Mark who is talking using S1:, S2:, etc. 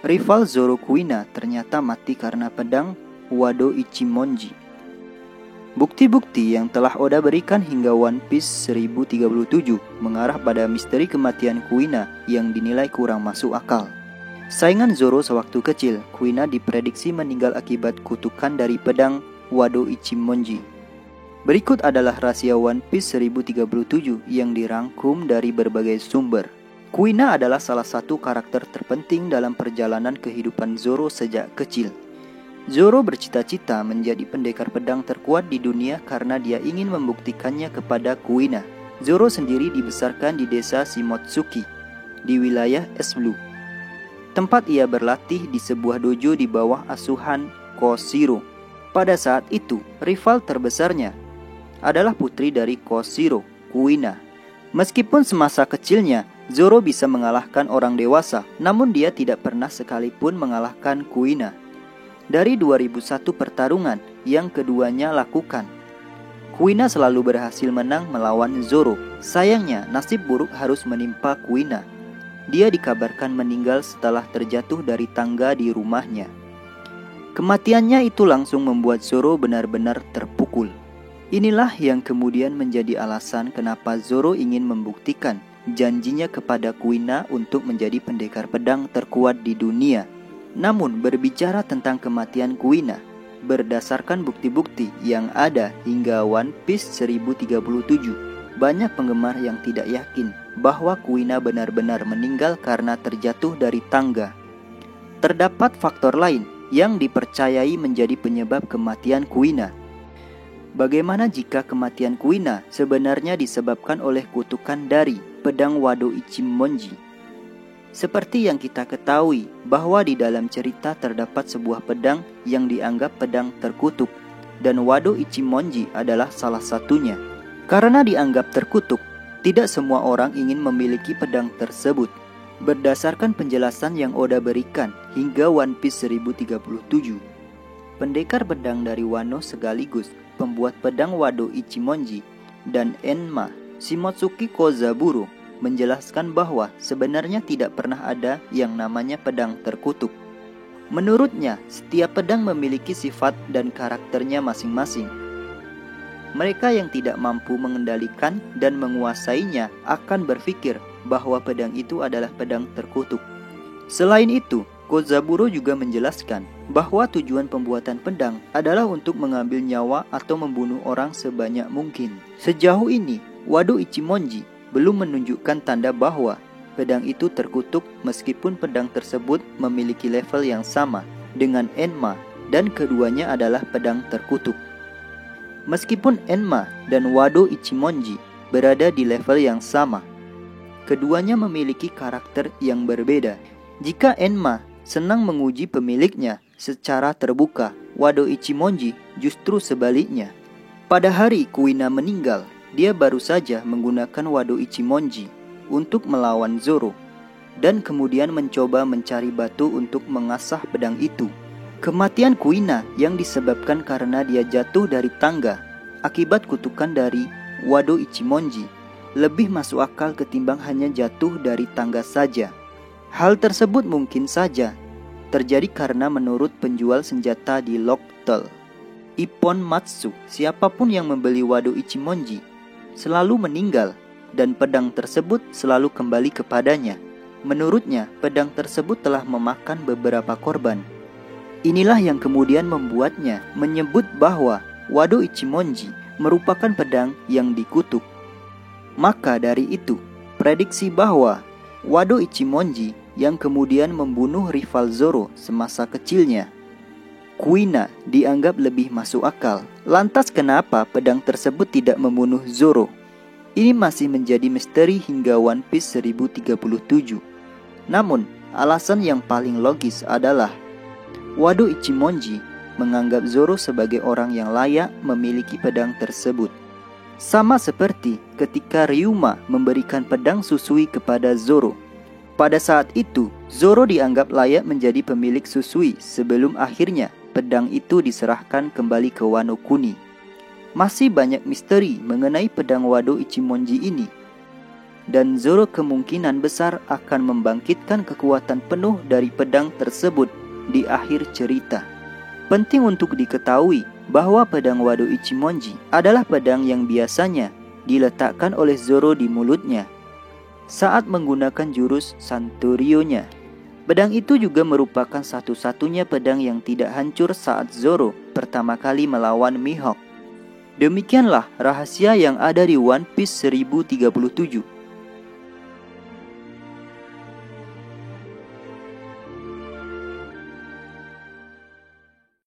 S1: Rival Zoro Kuina ternyata mati karena pedang Wado Ichimonji. Bukti-bukti yang telah Oda berikan hingga One Piece 1037 mengarah pada misteri kematian Kuina yang dinilai kurang masuk akal. Saingan Zoro sewaktu kecil, Kuina diprediksi meninggal akibat kutukan dari pedang Wado Ichimonji. Berikut adalah rahasia One Piece 1037 yang dirangkum dari berbagai sumber. Kuina adalah salah satu karakter terpenting dalam perjalanan kehidupan Zoro sejak kecil. Zoro bercita-cita menjadi pendekar pedang terkuat di dunia karena dia ingin membuktikannya kepada Kuina. Zoro sendiri dibesarkan di desa Shimotsuki, di wilayah Es Blue. Tempat ia berlatih di sebuah dojo di bawah asuhan Koshiro. Pada saat itu, rival terbesarnya adalah putri dari Koshiro, Kuina. Meskipun semasa kecilnya, Zoro bisa mengalahkan orang dewasa, namun dia tidak pernah sekalipun mengalahkan Kuina. Dari 2001 pertarungan yang keduanya lakukan, Kuina selalu berhasil menang melawan Zoro. Sayangnya, nasib buruk harus menimpa Kuina. Dia dikabarkan meninggal setelah terjatuh dari tangga di rumahnya. Kematiannya itu langsung membuat Zoro benar-benar terpukul. Inilah yang kemudian menjadi alasan kenapa Zoro ingin membuktikan janjinya kepada Kuina untuk menjadi pendekar pedang terkuat di dunia. Namun berbicara tentang kematian Kuina, berdasarkan bukti-bukti yang ada hingga One Piece 1037, banyak penggemar yang tidak yakin bahwa Kuina benar-benar meninggal karena terjatuh dari tangga. Terdapat faktor lain yang dipercayai menjadi penyebab kematian Kuina. Bagaimana jika kematian Kuina sebenarnya disebabkan oleh kutukan dari pedang Wado Ichimonji? Seperti yang kita ketahui bahwa di dalam cerita terdapat sebuah pedang yang dianggap pedang terkutuk, dan Wado Ichimonji adalah salah satunya. Karena dianggap terkutuk, tidak semua orang ingin memiliki pedang tersebut. Berdasarkan penjelasan yang Oda berikan hingga One Piece 1037, pendekar pedang dari Wano sekaligus pembuat pedang Wado Ichimonji dan Enma Shimotsuki Kozaburo menjelaskan bahwa sebenarnya tidak pernah ada yang namanya pedang terkutuk. Menurutnya, setiap pedang memiliki sifat dan karakternya masing-masing. Mereka yang tidak mampu mengendalikan dan menguasainya akan berpikir bahwa pedang itu adalah pedang terkutuk. Selain itu, Kozaburo juga menjelaskan bahwa tujuan pembuatan pedang adalah untuk mengambil nyawa atau membunuh orang sebanyak mungkin. Sejauh ini, Wado Ichimonji belum menunjukkan tanda bahwa pedang itu terkutuk meskipun pedang tersebut memiliki level yang sama dengan Enma dan keduanya adalah pedang terkutuk. Meskipun Enma dan Wado Ichimonji berada di level yang sama, keduanya memiliki karakter yang berbeda. Jika Enma senang menguji pemiliknya secara terbuka, Wado Ichimonji justru sebaliknya. Pada hari Kuina meninggal, dia baru saja menggunakan Wado Ichimonji untuk melawan Zoro dan kemudian mencoba mencari batu untuk mengasah pedang itu. Kematian Kuina yang disebabkan karena dia jatuh dari tangga akibat kutukan dari Wado Ichimonji lebih masuk akal ketimbang hanya jatuh dari tangga saja. Hal tersebut mungkin saja terjadi karena menurut penjual senjata di Locktel, Ippon Matsu, siapapun yang membeli Wado Ichimonji selalu meninggal dan pedang tersebut selalu kembali kepadanya. Menurutnya, pedang tersebut telah memakan beberapa korban. Inilah yang kemudian membuatnya menyebut bahwa Wado Ichimonji merupakan pedang yang dikutuk. Maka dari itu, prediksi bahwa Wado Ichimonji yang kemudian membunuh rival Zoro semasa kecilnya, Kuina, dianggap lebih masuk akal. Lantas kenapa pedang tersebut tidak membunuh Zoro? Ini masih menjadi misteri hingga One Piece 1037. Namun, alasan yang paling logis adalah Wado Ichimonji menganggap Zoro sebagai orang yang layak memiliki pedang tersebut. Sama seperti ketika Ryuma memberikan pedang Susui kepada Zoro. Pada saat itu, Zoro dianggap layak menjadi pemilik Susui sebelum akhirnya pedang itu diserahkan kembali ke Wano Kuni. Masih banyak misteri mengenai pedang Wado Ichimonji ini. dan Zoro kemungkinan besar akan membangkitkan kekuatan penuh dari pedang tersebut di akhir cerita. Penting untuk diketahui bahwa pedang Wado Ichimonji adalah pedang yang biasanya diletakkan oleh Zoro di mulutnya saat menggunakan jurus Santoryo-nya. Pedang itu juga merupakan satu-satunya pedang yang tidak hancur saat Zoro pertama kali melawan Mihawk. Demikianlah rahasia yang ada di One Piece 1037.